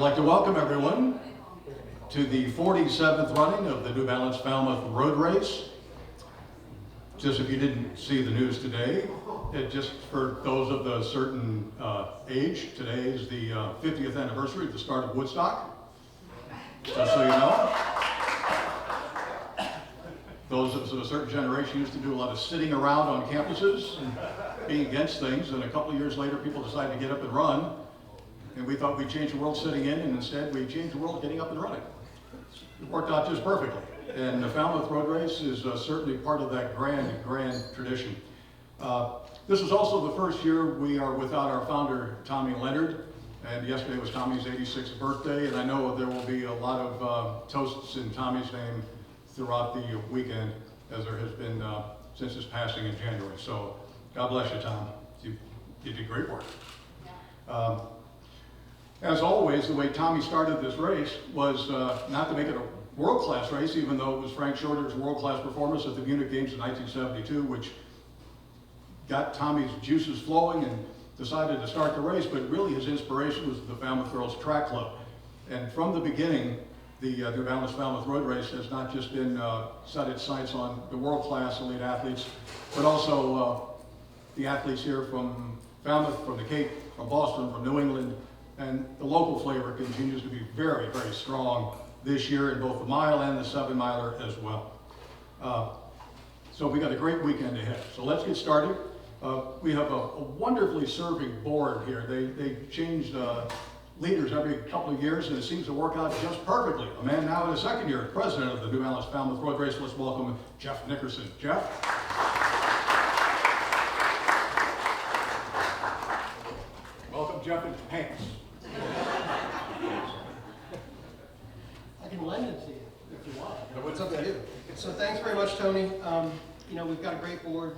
like to welcome everyone to the 47th running of the New Balance Falmouth Road Race. Just if you didn't see the news today, just for those of the certain age, today is the 50th anniversary of the start of Woodstock, just so you know. Those of a certain generation used to do a lot of sitting around on campuses and being against things, and a couple of years later people decided to get up and run, and we thought we'd change the world sitting in, and instead we changed the world getting up and running. It worked out just perfectly, and the Falmouth Road Race is certainly part of that grand tradition. This was also the first year we are without our founder, Tommy Leonard, and yesterday was Tommy's 86th birthday, and I know there will be a lot of toasts in Tommy's name throughout the weekend, as there has been since his passing in January. So God bless you, Tom. You did great work. As always, the way Tommy started this race was not to make it a world-class race, even though it was Frank Shorter's world-class performance at the Munich Games in 1972, which got Tommy's juices flowing and decided to start the race, but really his inspiration was the Falmouth Girls Track Club. And from the beginning, the New Balance Falmouth Road Race has not just been set its sights on the world-class elite athletes, but also the athletes here from Falmouth, from the Cape, from Boston, from New England, and the local flavor continues to be very, very strong this year in both the mile and the 7-miler as well. So we got a great weekend ahead. So let's get started. We have a wonderfully serving board here. They change leaders every couple of years, and it seems to work out just perfectly. A man now in his second year, president of the New Balance Falmouth Road Race. Let's welcome Jeff Nickerson. Jeff? Welcome, Jeff, in pants. I can lend it to you if you want. What's up to you? So thanks very much, Tony. You know, we've got a great board.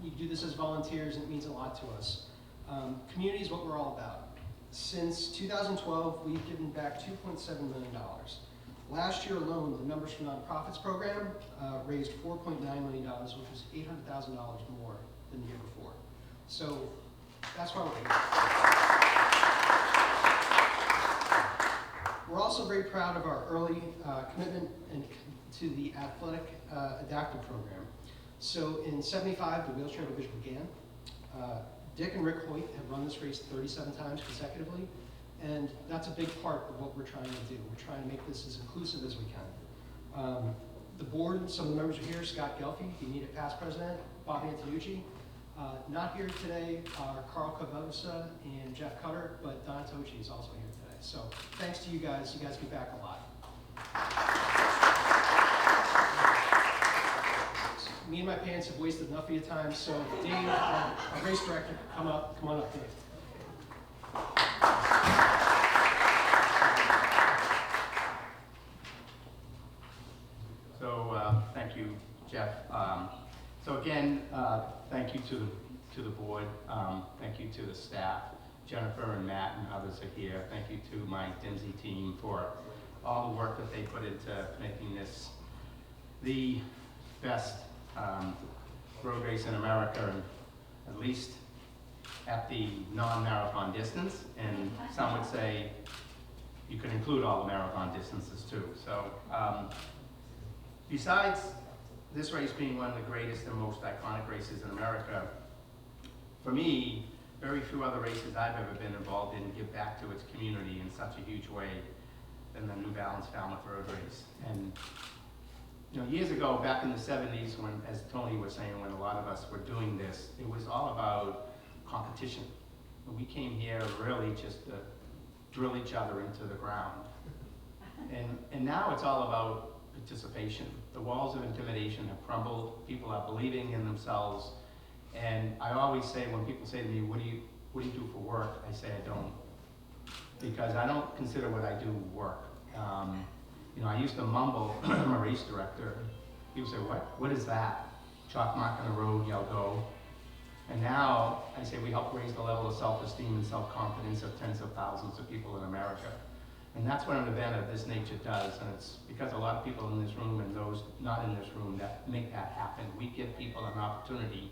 You do this as volunteers, and it means a lot to us. Community is what we're all about. Since 2012, we've given back $2.7 million. Last year alone, the Members for Nonprofits program raised $4.9 million, which was $800,000 more than the year before. So that's why we're here. We're also very proud of our early commitment to the athletic adaptive program. So in '75, the wheelchair division began. Dick and Rick Hoyt have run this race 37 times consecutively, and that's a big part of what we're trying to do. We're trying to make this as inclusive as we can. The board, some of the members are here: Scott Gelfi, the immediate past president, Bob Antonucci. Not here today are Carl Cavosa and Jeff Cutter, but Don Tochi is also here today. So thanks to you guys. You guys give back a lot. Me and my pants have wasted enough of your time, so Dave, our race director, come on up, Dave. So thank you, Jeff. So again, thank you to the board. Thank you to the staff, Jennifer and Matt and others are here. Thank you to my Dimsey team for all the work that they put into making this the best road race in America, and at least at the non-marathon distance, and some would say you could include all the marathon distances too. So besides this race being one of the greatest and most iconic races in America, for me, very few other races I've ever been involved in give back to its community in such a huge way than the New Balance Falmouth Road Race. And you know, years ago, back in the 70s, when, as Tony was saying, when a lot of us were doing this, it was all about competition. We came here really just to drill each other into the ground. And now it's all about participation. The walls of intimidation have crumbled. People are believing in themselves. And I always say, when people say to me, what do you do for work? I say I don't. Because I don't consider what I do work. You know, I used to mumble. I'm a race director. People say, what is that? Chalk mark on the road, yell go. And now I say we help raise the level of self-esteem and self-confidence of tens of thousands of people in America. And that's what an event of this nature does. And it's because a lot of people in this room and those not in this room that make that happen. We give people an opportunity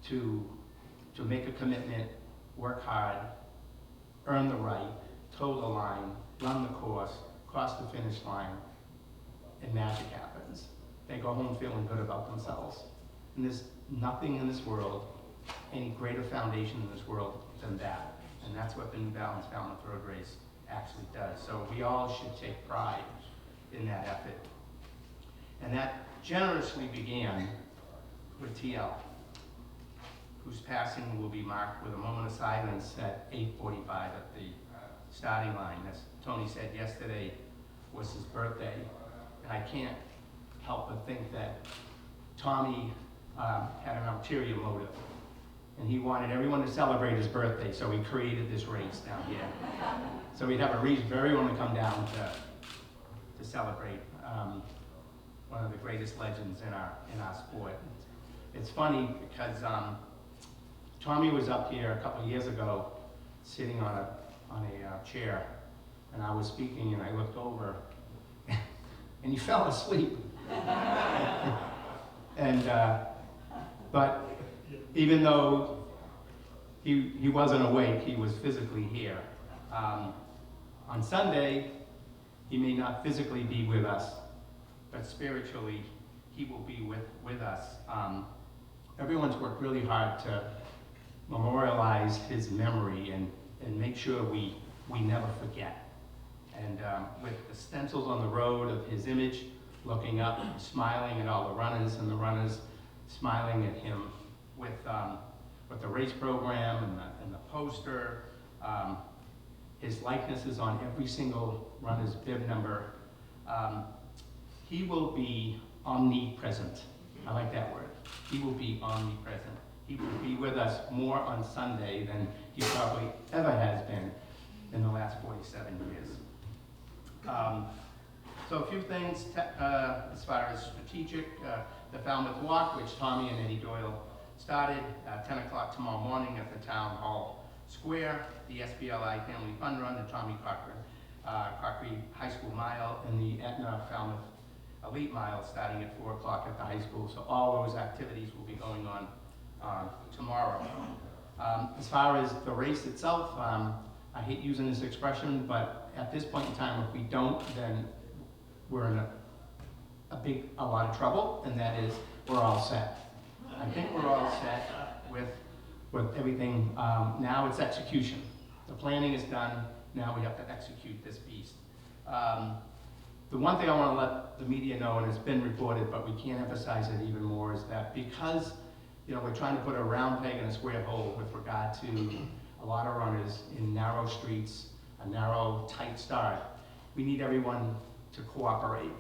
to make a commitment, work hard, earn the right, toe the line, run the course, cross the finish line, and magic happens. They go home feeling good about themselves. And there's nothing in this world, any greater foundation in this world than that. And that's what the new Balance Falmouth Road Race actually does. So we all should take pride in that effort. And that generously began with TL, whose passing will be marked with a moment of silence at 8:45 at the starting line. As Tony said yesterday was his birthday, and I can't help but think that Tommy had an ulterior motive, and he wanted everyone to celebrate his birthday, so he created this race down here. So we'd have a reason for everyone to come down to celebrate one of the greatest legends in our sport. It's funny because Tommy was up here a couple of years ago, sitting on a chair, and I was speaking, and I looked over, and he fell asleep. And but even though he wasn't awake, he was physically here. On Sunday, he may not physically be with us, but spiritually, he will be with us. Everyone's worked really hard to memorialize his memory and make sure we never forget. And with the stencils on the road of his image, looking up, smiling at all the runners, and the runners smiling at him with the race program and the poster. His likeness is on every single runner's bib number. He will be omnipresent. I like that word. He will be omnipresent. He will be with us more on Sunday than he probably ever has been in the last 47 years. So a few things as far as strategic. The Falmouth Walk, which Tommy and Eddie Doyle started, 10 o'clock tomorrow morning at the Town Hall Square. The SBLI Family Fun Run, the Tommy Crockery High School Mile, and the Etna Falmouth Elite Mile starting at 4 o'clock at the high school. So all those activities will be going on tomorrow. As far as the race itself, I hate using this expression, but at this point in time, if we don't, then we're in a lot of trouble, and that is we're all set. I think we're all set with everything. Now it's execution. The planning is done. Now we have to execute this beast. The one thing I want to let the media know, and it's been reported, but we can't emphasize it even more, is that because we're trying to put a round peg in a square hole with regard to a lot of runners in narrow streets, a narrow, tight start, we need everyone to cooperate.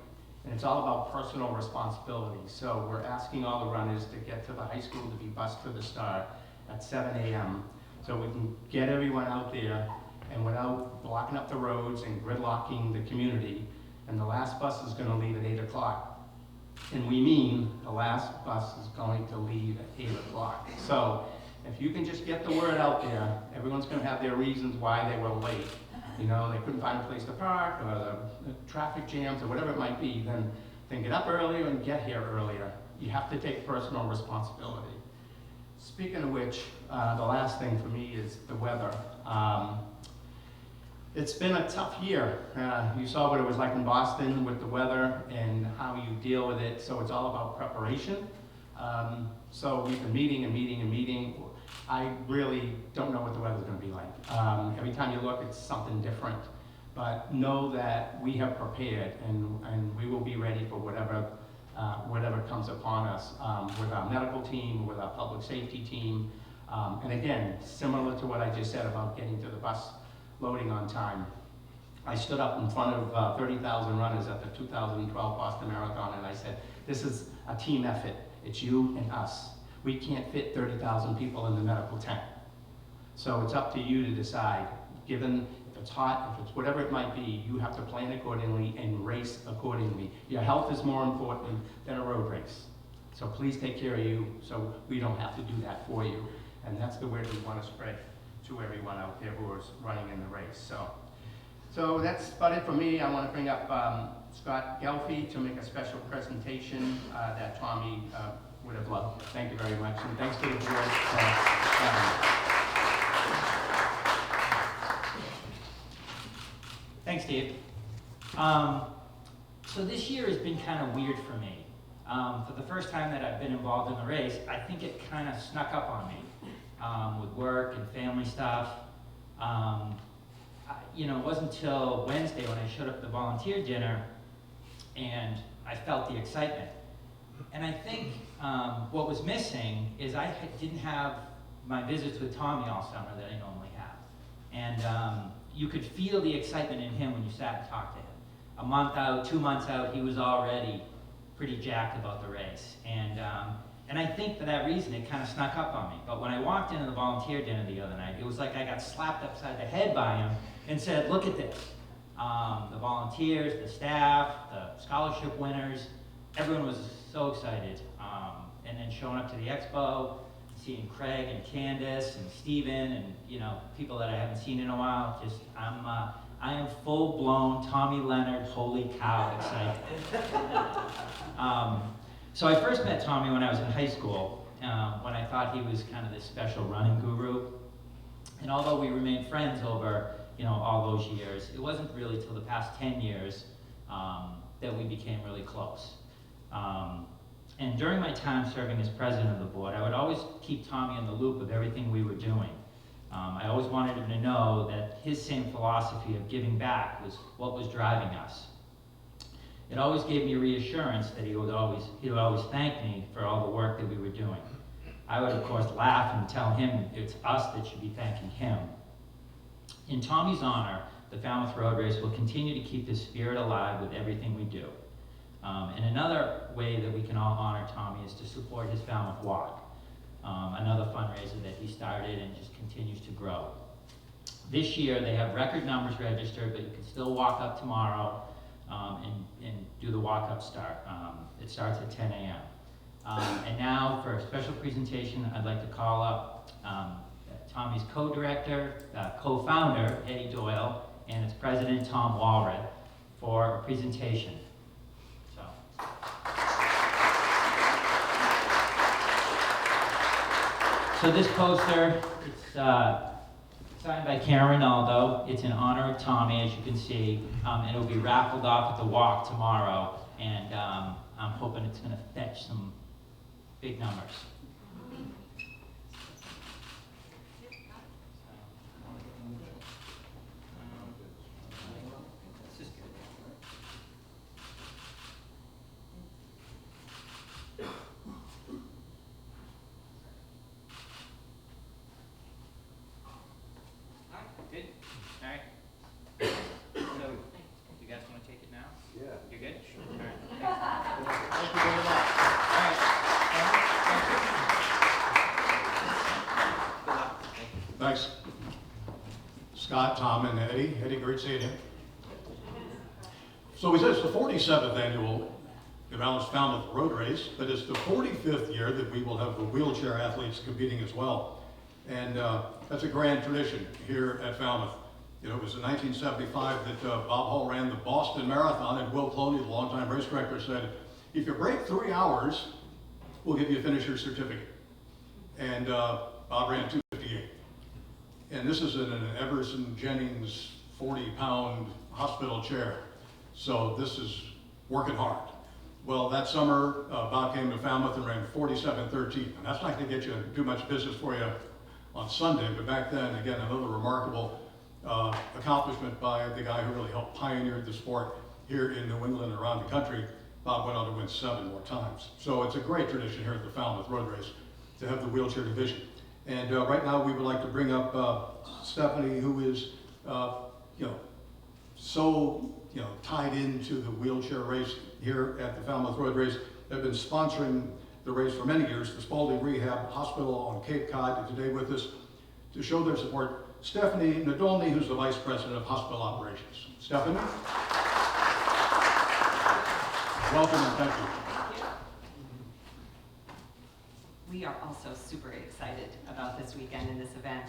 And it's all about personal responsibility. So we're asking all the runners to get to the high school to be bused for the start at 7 a.m. so we can get everyone out there and without blocking up the roads and gridlocking the community. And the last bus is going to leave at 8 o'clock. And we mean the last bus is going to leave at 8 o'clock. So if you can just get the word out there, everyone's going to have their reasons why they were late. They couldn't find a place to park, or the traffic jams, or whatever it might be, then get up earlier and get here earlier. You have to take personal responsibility. Speaking of which, the last thing for me is the weather. It's been a tough year. You saw what it was like in Boston with the weather and how you deal with it, so it's all about preparation. So we've been meeting and meeting and meeting. I really don't know what the weather's going to be like. Every time you look, it's something different. But know that we have prepared, and we will be ready for whatever comes upon us with our medical team, with our public safety team. And again, similar to what I just said about getting to the bus loading on time. I stood up in front of 30,000 runners at the 2012 Boston Marathon, and I said, this is a team effort. It's you and us. We can't fit 30,000 people in the medical tent. So it's up to you to decide. Given if it's hot, if it's whatever it might be, you have to plan accordingly and race accordingly. Your health is more important than a road race. So please take care of you so we don't have to do that for you. And that's the word we want to spread to everyone out there who is running in the race. So that's about it for me. I want to bring up Scott Gelfie to make a special presentation that Tommy would have loved. Thank you very much, and thanks to the board. Thanks, Dave. So this year has been kind of weird for me. For the first time that I've been involved in the race, I think it kind of snuck up on me with work and family stuff. It wasn't until Wednesday when I showed up at the volunteer dinner and I felt the excitement. And I think what was missing is I didn't have my visits with Tommy all summer that I normally have. And you could feel the excitement in him when you sat and talked to him. A month out, 2 months out, he was already pretty jacked about the race. And I think for that reason, it kind of snuck up on me. But when I walked into the volunteer dinner the other night, it was like I got slapped upside the head by him and said, look at this. The volunteers, the staff, the scholarship winners, everyone was so excited. And then showing up to the expo, seeing Craig and Candace and Steven and, people that I haven't seen in a while, I am full-blown Tommy Leonard, holy cow, excited. So I first met Tommy when I was in high school, when I thought he was kind of this special running guru. And although we remained friends over, all those years, it wasn't really till the past 10 years that we became really close. And during my time serving as president of the board, I would always keep Tommy in the loop of everything we were doing. I always wanted him to know that his same philosophy of giving back was what was driving us. It always gave me reassurance that he would always thank me for all the work that we were doing. I would, of course, laugh and tell him it's us that should be thanking him. In Tommy's honor, the Falmouth Road Race will continue to keep this spirit alive with everything we do. And another way that we can all honor Tommy is to support his Falmouth Walk, another fundraiser that he started and just continues to grow. This year, they have record numbers registered, but you can still walk up tomorrow and do the walk-up start. It starts at 10 a.m. And now, for a special presentation, I'd like to call up Tommy's co-director, co-founder, Eddie Doyle, and its president, Tom Walred, for a presentation. So this poster, it's signed by Karen Ronaldo. It's in honor of Tommy, as you can see, and it'll be raffled off at the walk tomorrow, and I'm hoping it's going to fetch some big numbers. Good? All right. So, you guys want to take it now? Yeah. You're good? Sure. All right. Thanks. Thank you very much. All right. Good luck. Thanks. Scott, Tom, and Eddie. Eddie, great seeing you. So we said it's the 47th annual Balance Falmouth Road Race, but it's the 45th year that we will have the wheelchair athletes competing as well. And that's a grand tradition here at Falmouth. It was in 1975 that Bob Hall ran the Boston Marathon, and Will Cloney, the longtime race director, said, if you break 3 hours, we'll give you a finisher's certificate. And Bob ran 2:58. And this is in an Everson Jennings 40-pound hospital chair. So this is working hard. Well, that summer, Bob came to Falmouth and ran 47:13. And that's not going to get you too much business for you on Sunday, but back then, again, another remarkable accomplishment by the guy who really helped pioneer the sport here in New England and around the country. Bob went on to win 7 more times. So it's a great tradition here at the Falmouth Road Race to have the wheelchair division. And right now we would like to bring up Stephanie, who is, so tied into the wheelchair race here at the Falmouth Road Race. They've been sponsoring the race for many years. The Spalding Rehab Hospital on Cape Cod is today with us to show their support. Stephanie Nadolny, who's the Vice President of Hospital Operations. Stephanie? Welcome and thank you. We are also super excited about this weekend and this event.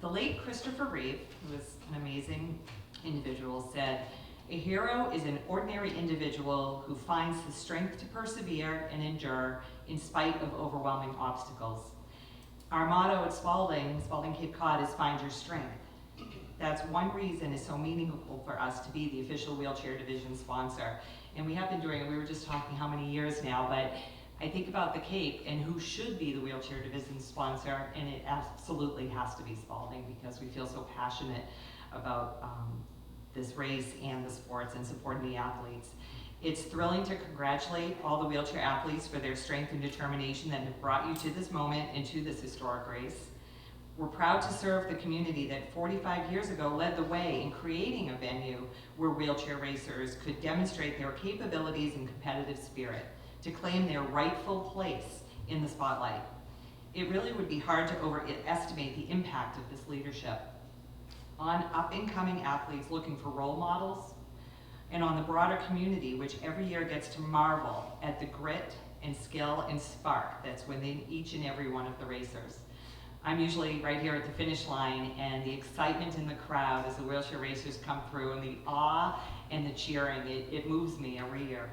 The late Christopher Reeve, who is an amazing individual, said, "A hero is an ordinary individual who finds the strength to persevere and endure in spite of overwhelming obstacles." Our motto at Spalding Cape Cod is "Find Your Strength." That's one reason it's so meaningful for us to be the official wheelchair division sponsor. And we have been doing it, we were just talking how many years now, but I think about the Cape and who should be the wheelchair division sponsor, and it absolutely has to be Spalding, because we feel so passionate about this race and the sports and supporting the athletes. It's thrilling to congratulate all the wheelchair athletes for their strength and determination that have brought you to this moment and to this historic race. We're proud to serve the community that 45 years ago led the way in creating a venue where wheelchair racers could demonstrate their capabilities and competitive spirit to claim their rightful place in the spotlight. It really would be hard to overestimate the impact of this leadership on up-and-coming athletes looking for role models, and on the broader community, which every year gets to marvel at the grit and skill and spark that's within each and every one of the racers. I'm usually right here at the finish line, and the excitement in the crowd as the wheelchair racers come through, and the awe and the cheering, it moves me every year.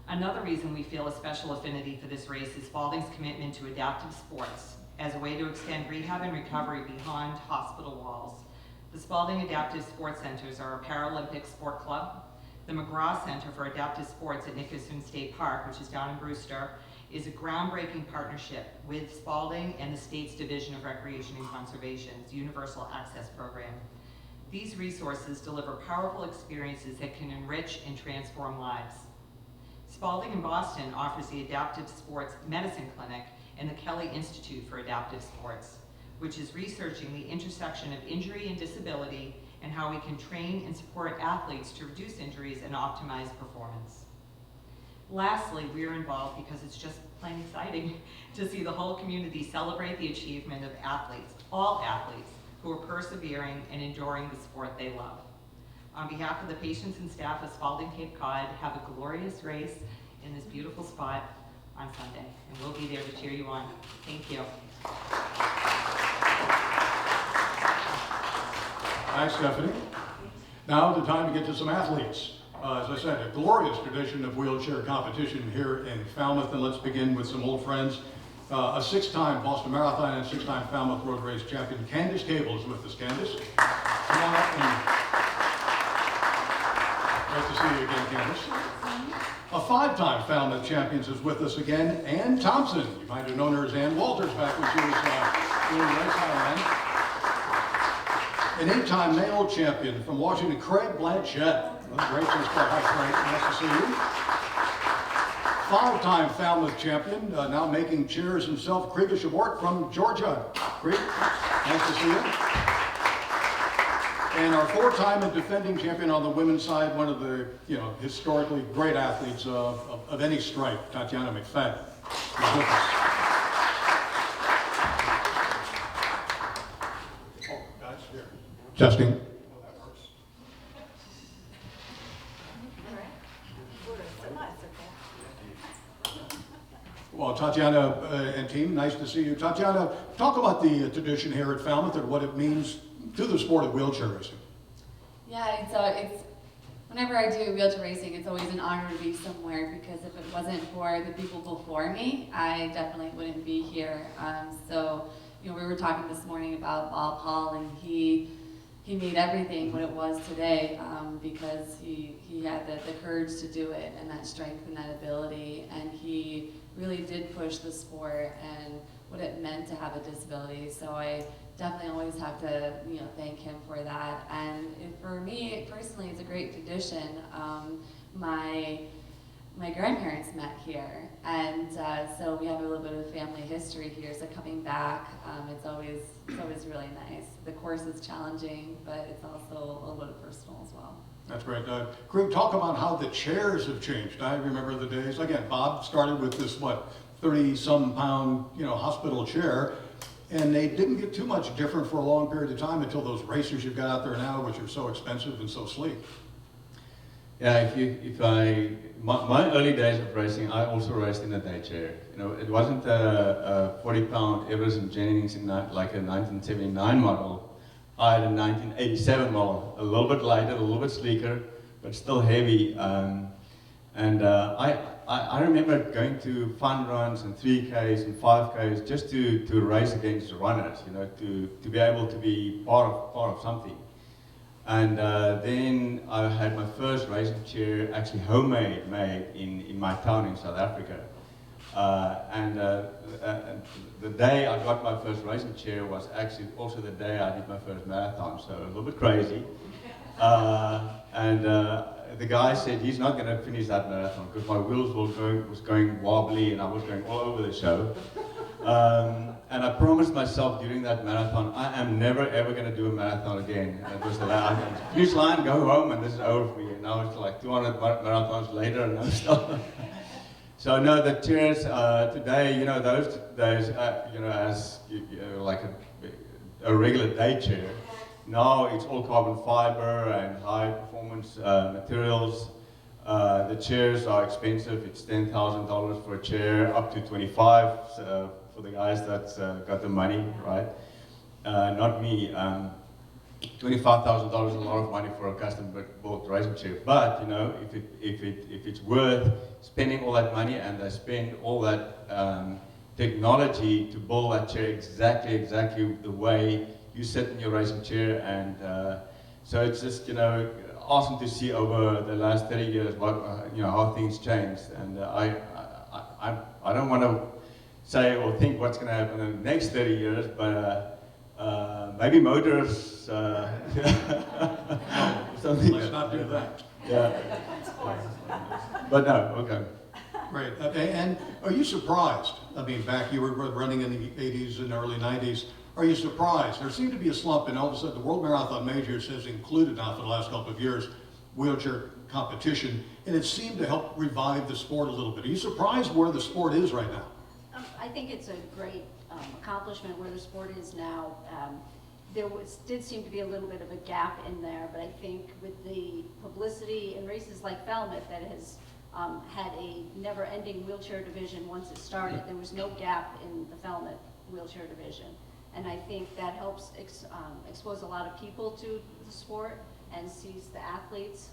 Another reason we feel a special affinity for this race is Spalding's commitment to adaptive sports as a way to extend rehab and recovery beyond hospital walls. The Spalding Adaptive Sports Centers are a Paralympic sport club. The McGraw Center for Adaptive Sports at Nickerson State Park, which is down in Brewster, is a groundbreaking partnership with Spalding and the state's Division of Recreation and Conservation's Universal Access Program. These resources deliver powerful experiences that can enrich and transform lives. Spalding in Boston offers the Adaptive Sports Medicine Clinic and the Kelly Institute for Adaptive Sports, which is researching the intersection of injury and disability and how we can train and support athletes to reduce injuries and optimize performance. Lastly, we're involved because it's just plain exciting to see the whole community celebrate the achievement of athletes, all athletes, who are persevering and enduring the sport they love. On behalf of the patients and staff of Spalding Cape Cod, have a glorious race in this beautiful spot on Sunday, and we'll be there to cheer you on. Thank you. Thanks, Stephanie. Now the time to get to some athletes. As I said, a glorious tradition of wheelchair competition here in Falmouth, and let's begin with some old friends. A six-time Boston Marathon and six-time Falmouth Road Race champion, Candace Cable, is with us. Candace, come on up and nice to see you again, Candace. A five-time Falmouth champion is with us again, Ann Thompson. You might have known her as Ann Walters back when she was doing the race Ironman. An eight-time male champion from Washington, Craig Blanchett. Well, great, hi Craig, nice to see you. Five-time Falmouth champion, now making chairs himself, Kriega Shabort from Georgia. Krieg, nice to see you. And our four-time and defending champion on the women's side, one of the historically great athletes of any stripe, Tatiana McFadden, is with us. Oh, that's here. Testing. Oh, that works. Well, Tatiana and team, nice to see you. Tatiana, talk about the tradition here at Falmouth and what it means to the sport of wheelchair racing. Yeah, it's whenever I do wheelchair racing, it's always an honor to be somewhere, because if it wasn't for the people before me, I definitely wouldn't be here. We were talking this morning about Bob Hall, and he made everything what it was today because he had the courage to do it, and that strength and that ability, and he really did push the sport and what it meant to have a disability. So I definitely always have to thank him for that. And for me personally, it's a great tradition. My grandparents met here, and so we have a little bit of family history here. So coming back, it's always really nice. The course is challenging, but it's also a little bit personal as well. That's great. Krieg, talk about how the chairs have changed. I remember the days, again, Bob started with this, 30-some pound, hospital chair, and they didn't get too much different for a long period of time until those racers you've got out there now, which are so expensive and so sleek. Yeah, my early days of racing, I also raced in a day chair. It wasn't a 40-pound Everest Jennings in like a 1979 model. I had a 1987 model, a little bit lighter, a little bit sleeker, but still heavy. I I remember going to fun runs and 3Ks and 5Ks just to race against runners, you know, to be able to be part of something. And then I had my first racing chair actually homemade, made in my town in South Africa. The day I got my first racing chair was actually also the day I did my first marathon, so a little bit crazy. The guy said he's not going to finish that marathon because my wheels was going wobbly and I was going all over the show. And I promised myself during that marathon, I am never ever going to do a marathon again. And it was the last finish line, go home, and this is over for me. And now it's like 200 marathons later, and I'm still. So no, the chairs today, you know, those days, you know, as like a regular day chair. Now it's all carbon fiber and high performance materials. The chairs are expensive. It's $10,000 for a chair, up to 25 for the guys that got the money, right? Not me. $25,000 is a lot of money for a custom built racing chair. But you know, if it's worth spending all that money and they spend all that technology to build that chair exactly the way you sit in your racing chair, and so it's just, you know, awesome to see over the last 30 years what you know, how things changed. And I don't want to say or think what's going to happen in the next 30 years, but maybe motors. Something. Let's not do that. Yeah. But no, okay. Great. And are you surprised? I mean, back you were running in the 80s and early 90s. Are you surprised? There seemed to be a slump, and all of a sudden the World Marathon Majors has included now for the last couple of years wheelchair competition, and it seemed to help revive the sport a little bit. Are you surprised where the sport is right now? I think it's a great accomplishment where the sport is now. Did seem to be a little bit of a gap in there, but I think with the publicity in races like Falmouth that has had a never-ending wheelchair division once it started, there was no gap in the Falmouth wheelchair division. And I think that helps expose a lot of people to the sport and sees the athletes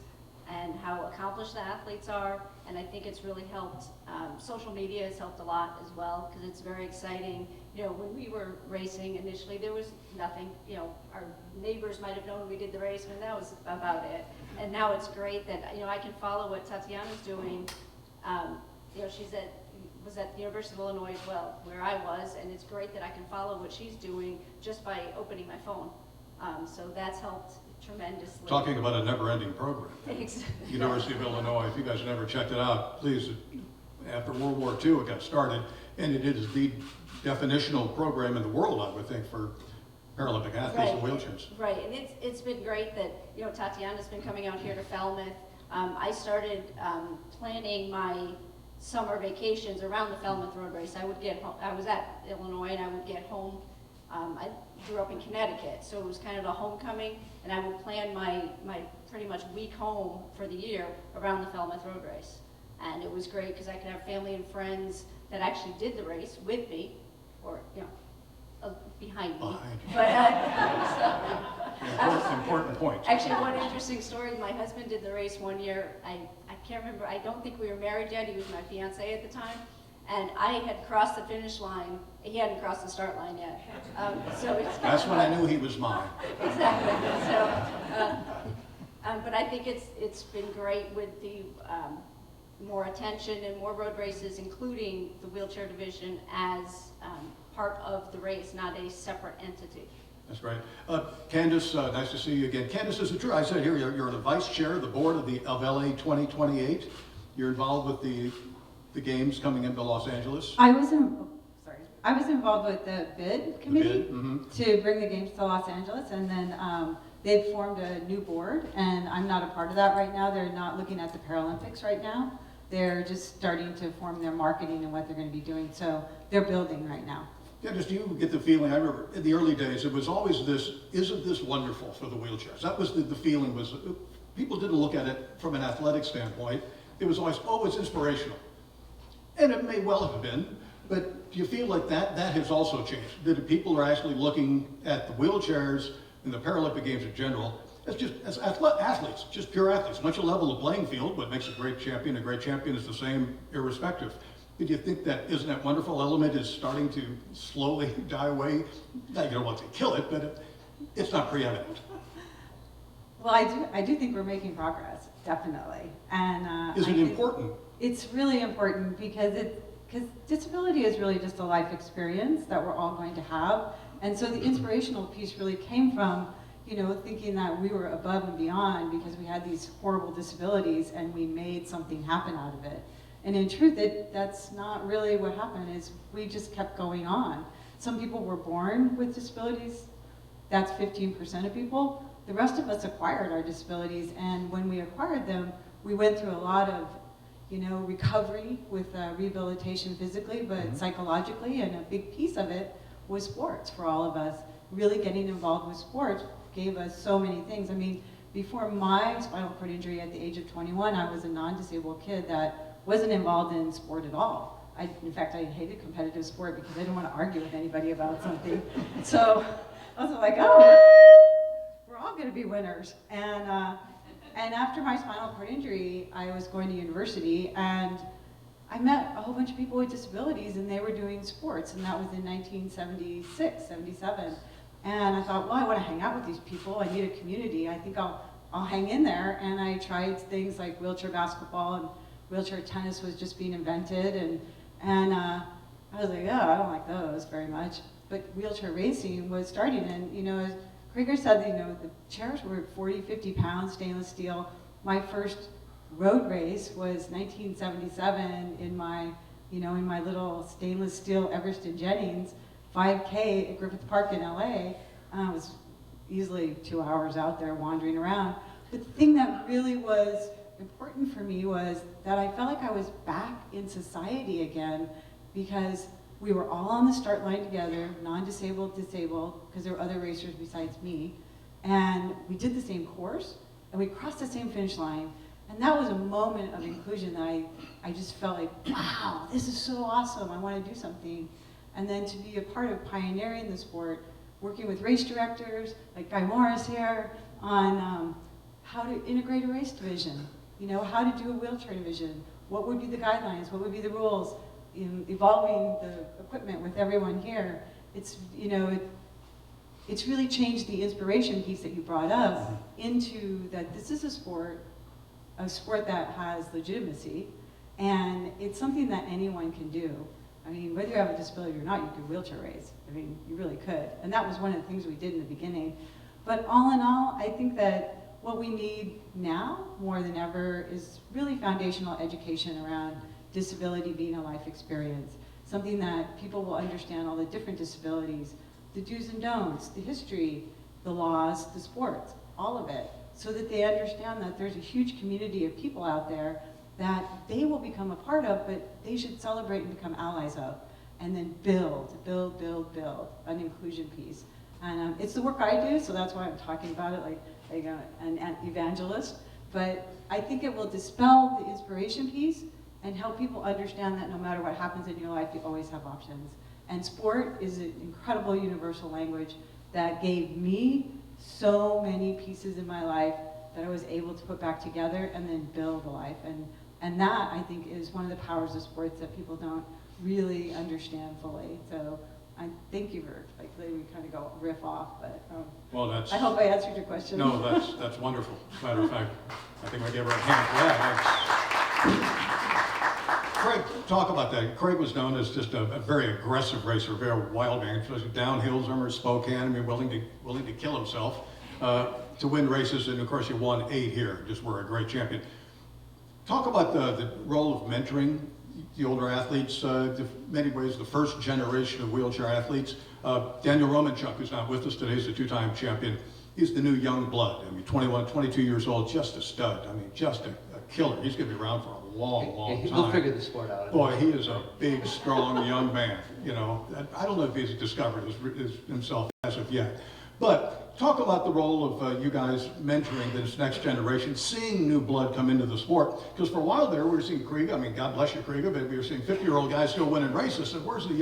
and how accomplished the athletes are. And I think it's really helped. Social media has helped a lot as well, because it's very exciting. You know, when we were racing initially, there was nothing. You know, our neighbors might have known we did the race, and that was about it. And now it's great that, you know, I can follow what Tatiana's doing. You know, was at the University of Illinois as well, where I was, and it's great that I can follow what she's doing just by opening my phone. So that's helped tremendously. Talking about a never-ending program. Thanks. University of Illinois, if you guys never checked it out, please, after World War II it got started, and it is the definitional program in the world, I would think, for Paralympic athletes in wheelchairs. Right, and it's been great that, you know, Tatiana's been coming out here to Falmouth. I started planning my summer vacations around the Falmouth Road Race. I was at Illinois and I would get home. I grew up in Connecticut, so it was kind of a homecoming, and I would plan my pretty much week home for the year around the Falmouth Road Race. And it was great because I could have family and friends that actually did the race with me, or, you know, behind me. Behind you. But, Important point. actually, one interesting story, my husband did the race one year. I can't remember, I don't think we were married yet, he was my fiance at the time. And I had crossed the finish line, he hadn't crossed the start line yet. So it's That's when I knew he was mine. Exactly. So, but I think it's been great with the more attention and more road races, including the wheelchair division as part of the race, not a separate entity. That's great. Candace, nice to see you again. Candace, is it true? I said here you're the vice chair of the board of LA 2028. You're involved with the games coming into Los Angeles. I was involved with the bid committee to bring the games to Los Angeles, and then they've formed a new board, and I'm not a part of that right now. They're not looking at the Paralympics right now. They're just starting to form their marketing and what they're going to be doing. So they're building right now. Yeah, just you get the feeling, I remember in the early days, it was always this, isn't this wonderful for the wheelchairs? That was the feeling, was people didn't look at it from an athletic standpoint. It was always, oh, it's inspirational. And it may well have been, but do you feel like that has also changed? That people are actually looking at the wheelchairs and the Paralympic Games in general as athletes, just pure athletes, much a level the playing field. What makes a great champion is the same irrespective. Did you think that, isn't that wonderful element is starting to slowly die away? Now, you don't want to kill it, but it's not preeminent. Well, I do think we're making progress, definitely. And Is it important? It's really important because disability is really just a life experience that we're all going to have. And so the inspirational piece really came from, thinking that we were above and beyond because we had these horrible disabilities and we made something happen out of it. And in truth, that's not really what happened, is we just kept going on. Some people were born with disabilities, that's 15% of people. The rest of us acquired our disabilities, and when we acquired them, we went through a lot of recovery with rehabilitation physically, but psychologically, and a big piece of it was sports for all of us. Really getting involved with sports gave us so many things. I mean, before my spinal cord injury at the age of 21, I was a non-disabled kid that wasn't involved in sport at all. In fact, I hated competitive sport because I didn't want to argue with anybody about something. So I was like, we're all going to be winners. And after my spinal cord injury, I was going to university, and I met a whole bunch of people with disabilities, and they were doing sports, and that was in 1976, 77. And I thought, well, I want to hang out with these people. I need a community. I think I'll hang in there. And I tried things like wheelchair basketball, and wheelchair tennis was just being invented. And I was like, oh, I don't like those very much. But wheelchair racing was starting, and as Krieger said, the chairs were 40, 50 pounds, stainless steel. My first road race was 1977 in my little stainless steel Everest and Jennings 5K at Griffith Park in LA. I was easily 2 hours out there wandering around. But the thing that really was important for me was that I felt like I was back in society again, because we were all on the start line together, non-disabled, disabled, because there were other racers besides me. And we did the same course, and we crossed the same finish line. And that was a moment of inclusion that I just felt like, wow, this is so awesome, I want to do something. And then to be a part of pioneering the sport, working with race directors, like Guy Morris here, on how to integrate a race division, how to do a wheelchair division, what would be the guidelines, what would be the rules, in evolving the equipment with everyone here. It's really changed the inspiration piece that you brought up into that this is a sport that has legitimacy, and it's something that anyone can do. I mean, whether you have a disability or not, you could wheelchair race. I mean, you really could. And that was one of the things we did in the beginning. But all in all, I think that what we need now, more than ever, is really foundational education around disability being a life experience. Something that people will understand all the different disabilities, the do's and don'ts, the history, the laws, the sports, all of it, so that they understand that there's a huge community of people out there that they will become a part of, but they should celebrate and become allies of, and then build an inclusion piece. And it's the work I do, so that's why I'm talking about it like an evangelist. But I think it will dispel the inspiration piece and help people understand that no matter what happens in your life, you always have options. And sport is an incredible universal language that gave me so many pieces in my life that I was able to put back together and then build a life. And that, I think, is one of the powers of sports that people don't really understand fully. So I thank you for, letting me kind of go riff off, but well, I hope I answered your question. No, that's wonderful. As a matter of fact, I think I gave her a hand for that. Craig, talk about that. Craig was known as just a very aggressive racer, a very wild man, especially downhills, remember Spokane, I mean, willing to kill himself to win races, and of course you won 8 here, just were a great champion. Talk about the role of mentoring the older athletes, in many ways the first generation of wheelchair athletes. Daniel Romanchuk, who's not with us today, is a 2-time champion. He's the new young blood. I mean, 21, 22 years old, just a stud. I mean, just a killer. He's going to be around for a long time. He'll figure the sport out. Boy, he is a big, strong young man. I don't know if he's discovered himself as of yet. But talk about the role of you guys mentoring this next generation, seeing new blood come into the sport. Because for a while there, we were seeing Krieger, I mean, God bless you, Krieger, but we were seeing 50-year-old guys still winning races. And where's the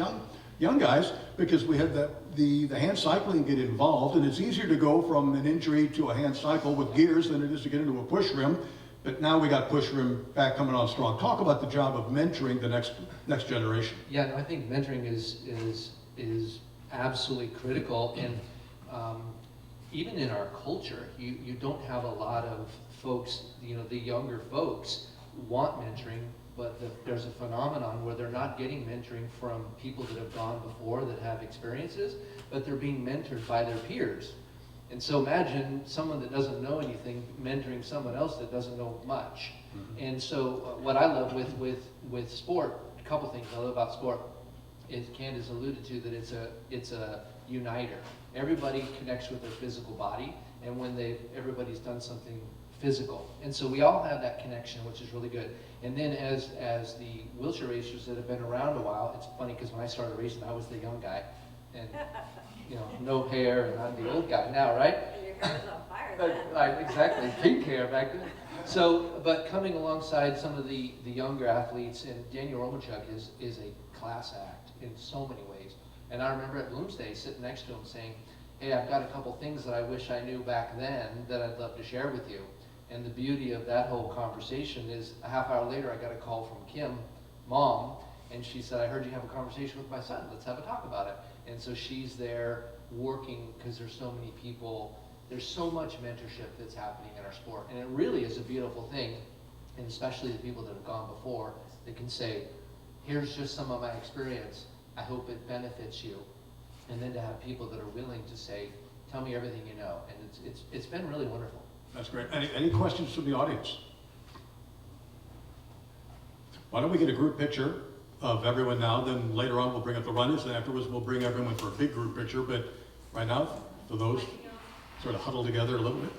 young guys? Because we had the hand cycling get involved, and it's easier to go from an injury to a hand cycle with gears than it is to get into a push rim. But now we got push rim back coming on strong. Talk about the job of mentoring the next generation. Yeah, no, I think mentoring is absolutely critical, and even in our culture, you don't have a lot of folks, the younger folks want mentoring, but there's a phenomenon where they're not getting mentoring from people that have gone before that have experiences, but they're being mentored by their peers. And so imagine someone that doesn't know anything mentoring someone else that doesn't know much. Mm-hmm. And so what I love with sport, a couple things I love about sport, is Candace alluded to that it's a uniter. Everybody connects with their physical body, and when everybody's done something physical. And so we all have that connection, which is really good. And then as the wheelchair racers that have been around a while, it's funny because when I started racing, I was the young guy. And no hair, and I'm the old guy now, right? Your hair was on fire then. Exactly, pink hair back then. So, but coming alongside some of the younger athletes, and Daniel Romachuk is a class act in so many ways. And I remember at Bloomsday sitting next to him saying, hey, I've got a couple things that I wish I knew back then that I'd love to share with you. And the beauty of that whole conversation is a half hour later, I got a call from Kim, Mom, and she said, I heard you have a conversation with my son. Let's have a talk about it. And so she's there working because there's so many people, there's so much mentorship that's happening in our sport. And it really is a beautiful thing, and especially the people that have gone before, that can say, here's just some of my experience. I hope it benefits you. And then to have people that are willing to say, tell me everything you know. And it's been really wonderful. That's great. Any questions from the audience? Why don't we get a group picture of everyone now, then later on we'll bring up the runners, and afterwards we'll bring everyone for a big group picture. But right now, for those sort of huddled together a little bit.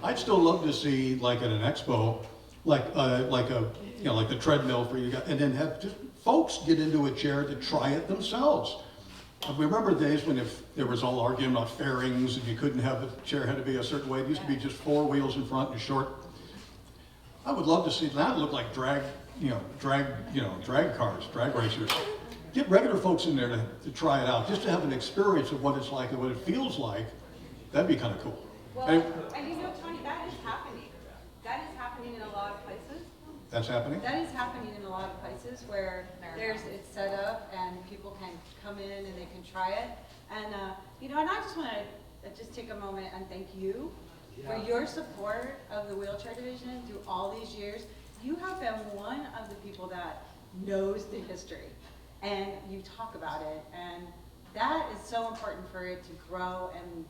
I'd still love to see, like at an expo, like the treadmill for you guys, and then have just folks get into a chair to try it themselves. We remember days when if there was all argument about fairings and you couldn't have the chair had to be a certain way. It used to be just 4 wheels in front and short. I would love to see that look like drag cars, drag racers. Get regular folks in there to try it out, just to have an experience of what it's like and what it feels like. That'd be kind of cool. Well, and Tony, that is happening. That is happening in a lot of places. That's happening? That is happening in a lot of places where it's set up and people can come in and they can try it. And, and I just want to just take a moment and thank you for your support of the wheelchair division through all these years. You have been one of the people that knows the history and you talk about it. And that is so important for it to grow and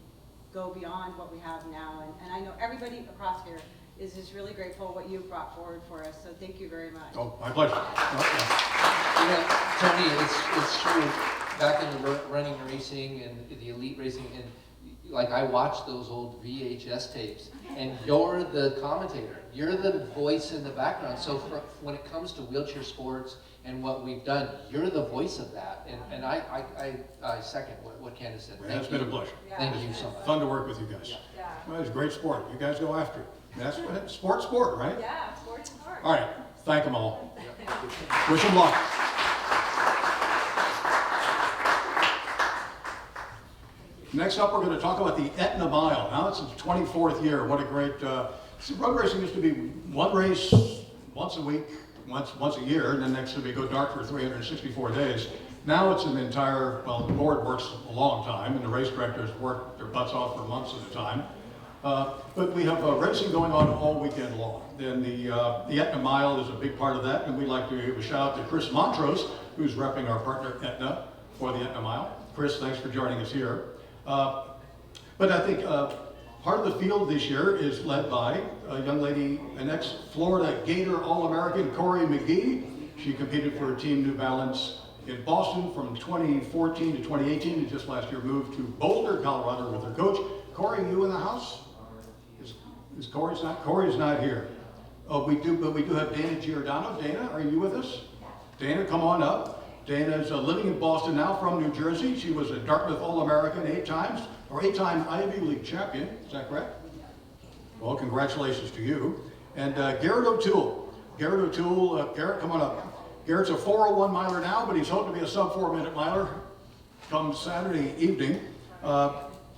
go beyond what we have now. And I know everybody across here is just really grateful what you've brought forward for us. So thank you very much. Oh, my pleasure. Tony, it's true. Back in the running and racing and the elite racing, and like I watched those old VHS tapes, and you're the commentator. You're the voice in the background. So when it comes to wheelchair sports and what we've done, you're the voice of that. And I second what Candace said. It's been a pleasure. Thank you so much. Fun to work with you guys. Yeah. Well, it's a great sport. You guys go after it. That's what sport, right? Yeah, sports. All right. Thank them all. Wish them luck. Next up, we're going to talk about the Etna Mile. Now it's its 24th year. What a great... road racing used to be one race once a week, once a year, and then next to be go dark for 364 days. Now it's an entire... Well, the board works a long time, and the race directors work their butts off for months at a time. But we have racing going on all weekend long. Then the Etna Mile is a big part of that, and we'd like to give a shout out to Chris Montrose, who's repping our partner Etna for the Etna Mile. Chris, thanks for joining us here. But I think part of the field this year is led by a young lady, an ex-Florida Gator All-American, Corey McGee. She competed for Team New Balance in Boston from 2014 to 2018, and just last year moved to Boulder, Colorado with her coach. Corey, you in the house? Is Corey's not? Corey's not here. Oh, we do have Dana Giordano. Dana, are you with us? Dana, come on up. Dana's living in Boston now from New Jersey. She was a Dartmouth All-American 8 times, or 8-time Ivy League champion. Is that correct? Well, congratulations to you. And Garrett O'Toole. Garrett, come on up. Garrett's a 401 miler now, but he's hoping to be a sub 4-minute miler. come Saturday evening.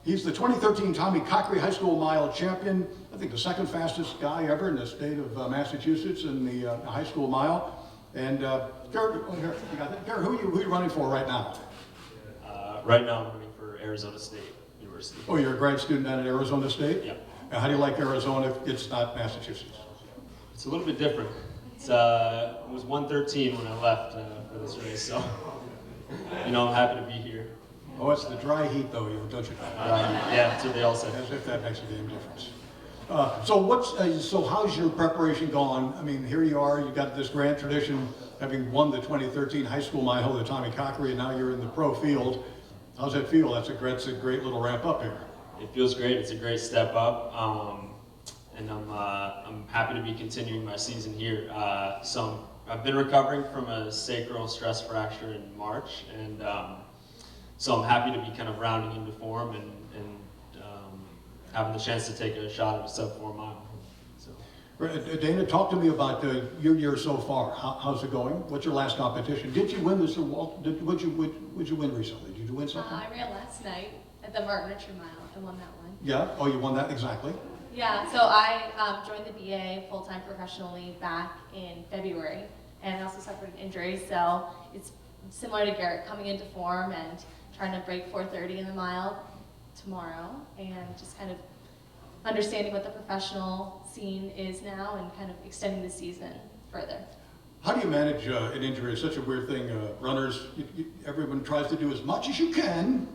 He's the 2013 Tommy Cockery High School Mile Champion. I think the second fastest guy ever in the state of Massachusetts in the high school mile. And Garrett, Garrett, who are you running for right now? Right now I'm running for Arizona State University. Oh, you're a grad student down at Arizona State? Yeah. How do you like Arizona if it's not Massachusetts? It's a little bit different. It was 1:13 when I left for this race, so I'm happy to be here. Oh, it's the dry heat though, don't you? Yeah, that's what they all say. As if that makes a damn difference. So how's your preparation gone? I mean, here you are, you got this grand tradition, having won the 2013 high school mile, the Tommy Cockery, and now you're in the pro field. How's that feel? That's a great little ramp up here. It feels great. It's a great step up, and I'm happy to be continuing my season here. I've been recovering from a sacral stress fracture in March, and so I'm happy to be kind of rounding into form and having the chance to take a shot at a sub-4 mile. So. Dana, talk to me about your year so far. How's it going? What's your last competition? Did you win this? Would you win recently? Did you win something? I ran last night at the Martin Richard Mile. I won that one. Yeah. Oh, you won that exactly. Yeah. So I joined the BA full-time professionally back in February, and I also suffered an injury. So it's similar to Garrett, coming into form and trying to break 4:30 in the mile tomorrow, and just kind of understanding what the professional scene is now and kind of extending the season further. How do you manage an injury? It's such a weird thing. Runners, everyone tries to do as much as you can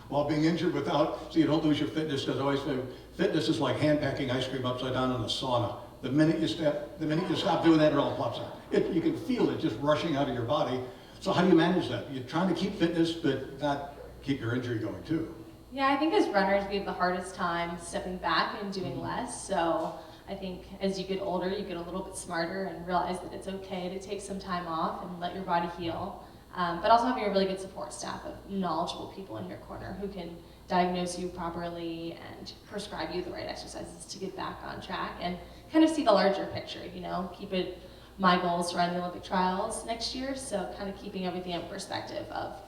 while being injured so you don't lose your fitness. Because I always say fitness is like hand packing ice cream upside down in a sauna. The minute you stop doing that, it all pops out. You can feel it just rushing out of your body. So how do you manage that? You're trying to keep fitness, but not keep your injury going too. Yeah, I think as runners, we have the hardest time stepping back and doing less. So I think as you get older, you get a little bit smarter and realize that it's okay to take some time off and let your body heal. But also having a really good support staff of knowledgeable people in your corner who can diagnose you properly and prescribe you the right exercises to get back on track and kind of see the larger picture, my goals to run the Olympic trials next year. So kind of keeping everything in perspective of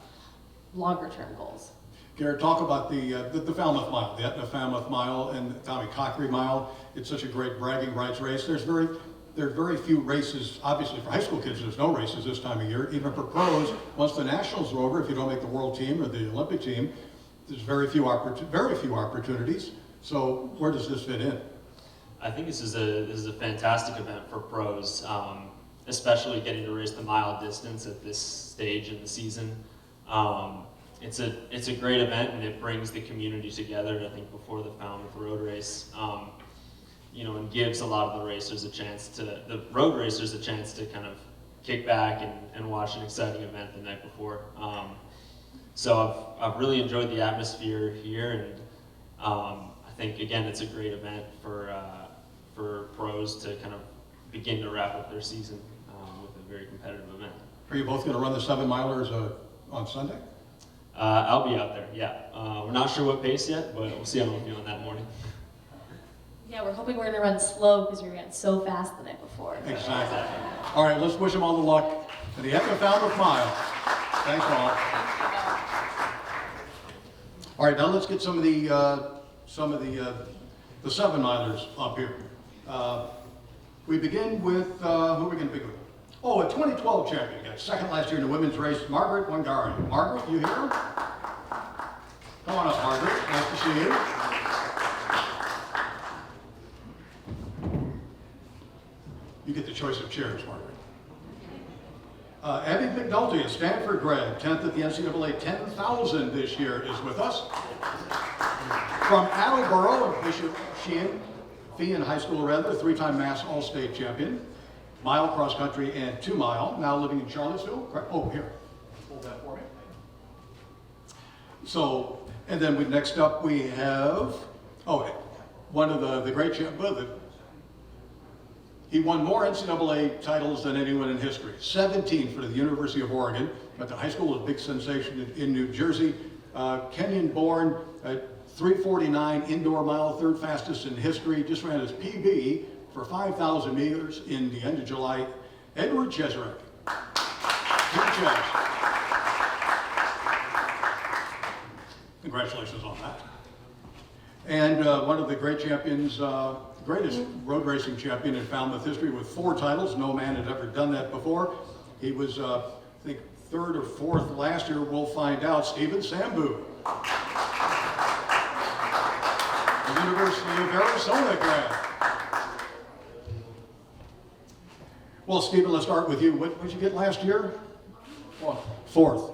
longer term goals. Garrett, talk about the Falmouth Mile, the Etna Falmouth Mile and the Tommy Cockery Mile. It's such a great bragging rights race. There are very few races. Obviously, for high school kids, there's no races this time of year. Even for pros, once the nationals are over, if you don't make the world team or the Olympic team, there's very few opportunities. So where does this fit in? I think this is a fantastic event for pros, especially getting to race the mile distance at this stage in the season. It's a great event, and it brings the community together, I think, before the Falmouth Road Race, and gives a lot of the road racers a chance to kind of kick back and watch an exciting event the night before. So I've really enjoyed the atmosphere here, and I think, again, it's a great event for pros to kind of begin to wrap up their season with a very competitive event. Are you both going to run the 7-milers on Sunday? I'll be out there, yeah. We're not sure what pace yet, but we'll see how I'm feeling that morning. Yeah, we're hoping we're going to run slow because we ran so fast the night before. Exactly. All right, let's wish them all the luck to the Etna Falmouth Mile. Thanks, all. All right, now let's get some of the 7-milers up here. We begin with who are we going to begin with? Oh, a 2012 champion, got second last year in the women's race, Margaret Wangari. Margaret, you here? Come on up, Margaret. Nice to see you. You get the choice of chairs, Margaret. Abby McNulty, a Stanford grad, 10th at the NCAA 10,000 this year, is with us. From Attleboro, Bishop Sheehan High School, 3-time Mass All-State champion. Mile cross country and 2-mile, now living in Charlottesville. Oh, here, hold that for me. So, and then next up we have, one of the great champions. He won more NCAA titles than anyone in history. 17 for the University of Oregon, but the high school was a big sensation in New Jersey. Kenyan-born, 3:49 indoor mile, third fastest in history, just ran his PB for 5,000 meters in the end of July. Edward Cheserek. Congratulations on that. And one of the great champions, greatest road racing champion in Falmouth history with 4 titles. No man had ever done that before. He was, I think, 3rd or 4th last year. We'll find out. Stephen Sambu. The University of Arizona grad. Well, Stephen, let's start with you. What did you get last year? 4th.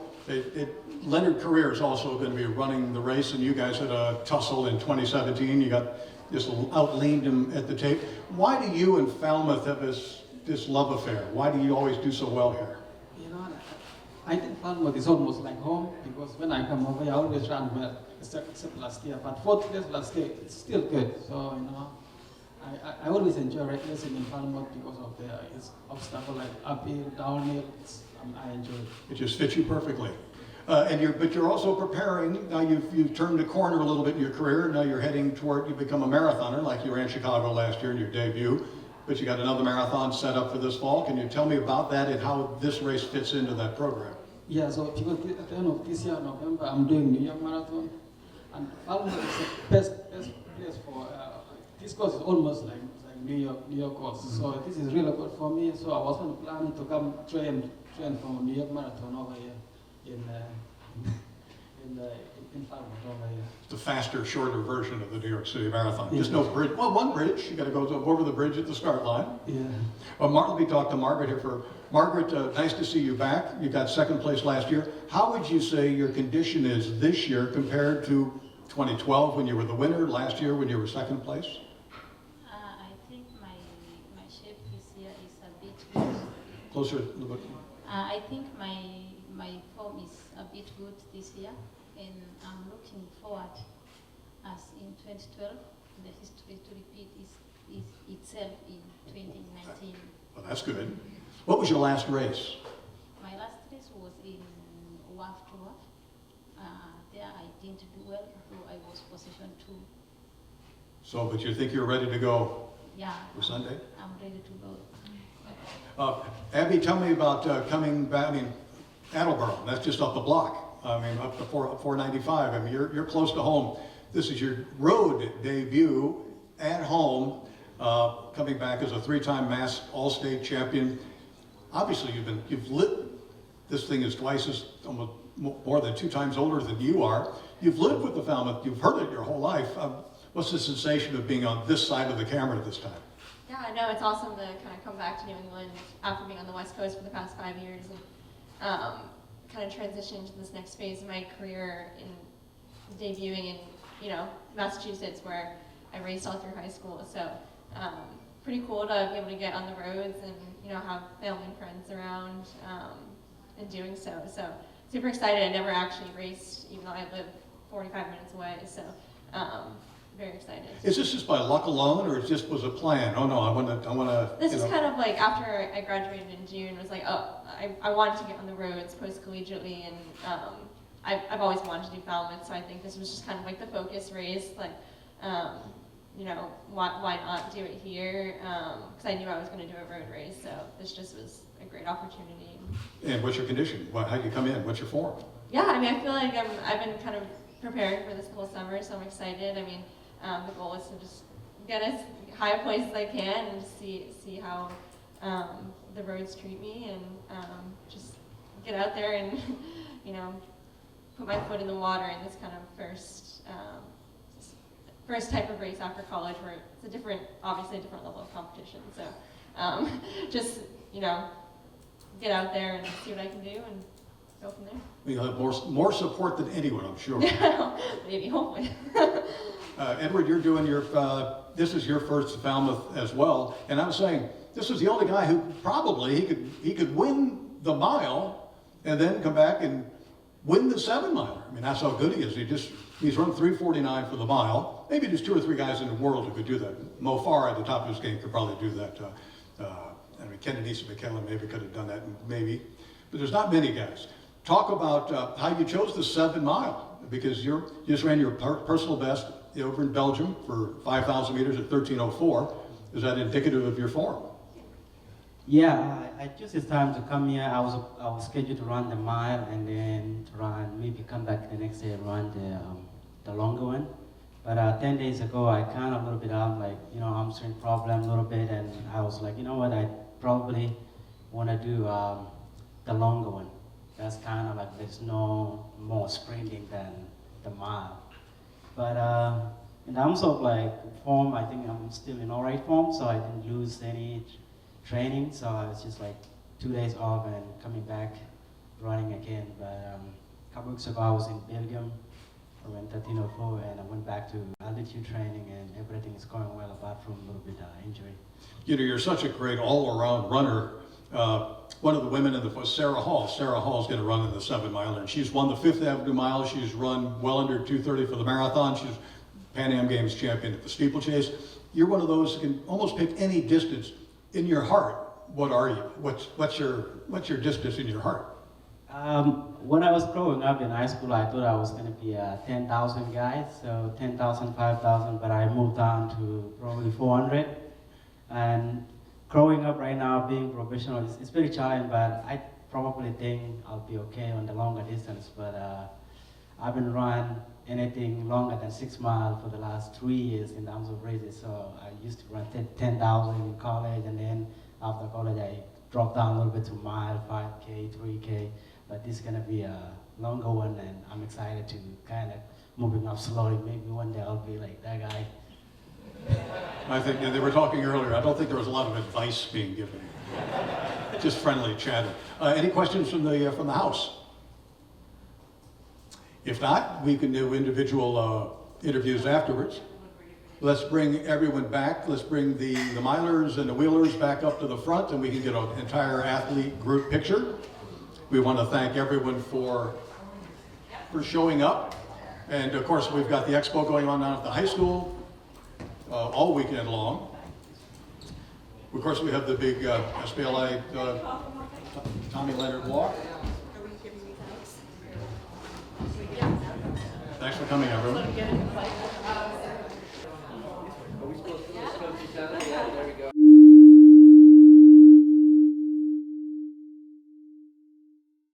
Leonard Career is also going to be running the race, and you guys had a tussle in 2017. You got just outleaned him at the tape. Why do you and Falmouth have this love affair? Why do you always do so well here? You know, I think Falmouth is almost like home, because when I come over, I always run well, except last year. But 4th place last year, it's still good. So, you know, I always enjoy racing in Falmouth because of the obstacle like uphill, downhill. I enjoy it. It just fits you perfectly. But you're also preparing, now you've turned a corner a little bit in your career, now you're heading toward, you become a marathoner like you ran Chicago last year in your debut, but you got another marathon set up for this fall. Can you tell me about that and how this race fits into that program? Yeah, so because at the end of this year, November, I'm doing New York Marathon, and Falmouth is the best place for, this course is almost like New York course, so this is really good for me, so I wasn't planning to come train for New York Marathon over here. In Falmouth over here. It's the faster, shorter version of the New York City Marathon. Just no bridge. Well, one bridge. You got to go over the bridge at the start line. Yeah. Well, let me talk to Margaret here. Margaret, nice to see you back. You got 2nd place last year. How would you say your condition is this year compared to 2012 when you were the winner, last year when you were 2nd place? I think my shape this year is a bit good. Closer a little bit. I think my form is a bit good this year, and I'm looking forward, as in 2012, the history to repeat itself in 2019. Well, that's good. What was your last race? My last race was in WAF to WAF. There I didn't do well, though I was position 2. So, but you think you're ready to go Yeah, for Sunday? I'm ready to go. Abby, tell me about coming back. I mean, Attleboro, that's just up the block. I mean, up to 495. I mean, you're close to home. This is your road debut at home, coming back as a 3-time Mass All-State champion. Obviously, you've lived. This thing is twice as, almost more than 2 times older than you are. You've lived with the Falmouth. You've heard it your whole life. What's the sensation of being on this side of the camera this time? Yeah, I know it's awesome to kind of come back to New England after being on the West Coast for the past 5 years and kind of transition into this next phase of my career in debuting in, Massachusetts, where I raced all through high school. So pretty cool to be able to get on the roads and, have family and friends around in doing so. So super excited. I never actually raced, even though I live 45 minutes away. So very excited. Is this just by luck alone, or it just was a plan? Oh no, I want to. This is kind of like after I graduated in June. It was like, I wanted to get on the roads post-collegiately, and I've always wanted to do Falmouth, so I think this was just kind of like the focus race. Like, why not do it here? Because I knew I was going to do a road race, so this just was a great opportunity. And what's your condition? How do you come in? What's your form? Yeah, I mean, I feel like I've been kind of preparing for this whole summer, so I'm excited. I mean, the goal is to just get as high a place as I can and see how the roads treat me, and just get out there and put my foot in the water in this kind of first type of race after college, where it's obviously a different level of competition. So just get out there and see what I can do and go from there. You'll have more support than anyone, I'm sure. Maybe, hopefully. Edward, you're doing this is your first Falmouth as well, and I was saying, this is the only guy who probably, he could win the mile and then come back and win the 7 miler. I mean, that's how good he is. He's run 3:49 for the mile. Maybe there's 2 or 3 guys in the world who could do that. Mo Farah at the top of his game could probably do that. I mean, Kennedy McKellen maybe could have done that, maybe. But there's not many guys. Talk about how you chose the 7 mile, because you just ran your personal best over in Belgium for 5,000 meters at 13:04. Is that indicative of your form? Yeah, I chose this time to come here. I was scheduled to run the mile and then to run, maybe come back the next day and run the longer one. But 10 days ago, I kind of a little bit out, like, hamstring problem a little bit, and I was like, you know what, I probably want to do the longer one. That's kind of like, there's no more sprinting than the mile. But in terms of like form, I think I'm still in all right form, so I didn't lose any training, so I was just like 2 days off and coming back running again. But a couple weeks ago, I was in Belgium. I went 1304 and I went back to altitude training, and everything is going well apart from a little bit injury. You're such a great all-around runner. One of the women in the Sarah Hall. Sarah Hall's going to run in the 7 miler, and she's won the 5th Avenue Mile. She's run well under 2:30 for the marathon. She's Pan Am Games champion at the steeplechase. You're one of those who can almost pick any distance. In your heart, what are you? What's your distance in your heart? When I was growing up in high school, I thought I was going to be a 10,000 guy, so 10,000, 5,000, but I moved on to probably 400. And growing up right now, being professional, it's very challenging, but I probably think I'll be okay on the longer distance. But I haven't run anything longer than 6 miles for the last 3 years in terms of races. So I used to run 10,000 in college, and then after college, I dropped down a little bit to mile, 5K, 3K. But this is gonna be a longer one, and I'm excited to kind of moving up slowly. Maybe one day I'll be like that guy. I think they were talking earlier. I don't think there was a lot of advice being given. Just friendly chatter. Any questions from the house? If not, we can do individual interviews afterwards. Let's bring everyone back. Let's bring the milers and the wheelers back up to the front, and we can get an entire athlete group picture. We want to thank everyone for showing up. And of course, we've got the expo going on down at the high school all weekend long. Of course, we have the big SBLI Tommy Leonard walk. Thanks for coming, everyone. Are we supposed to go to There we go.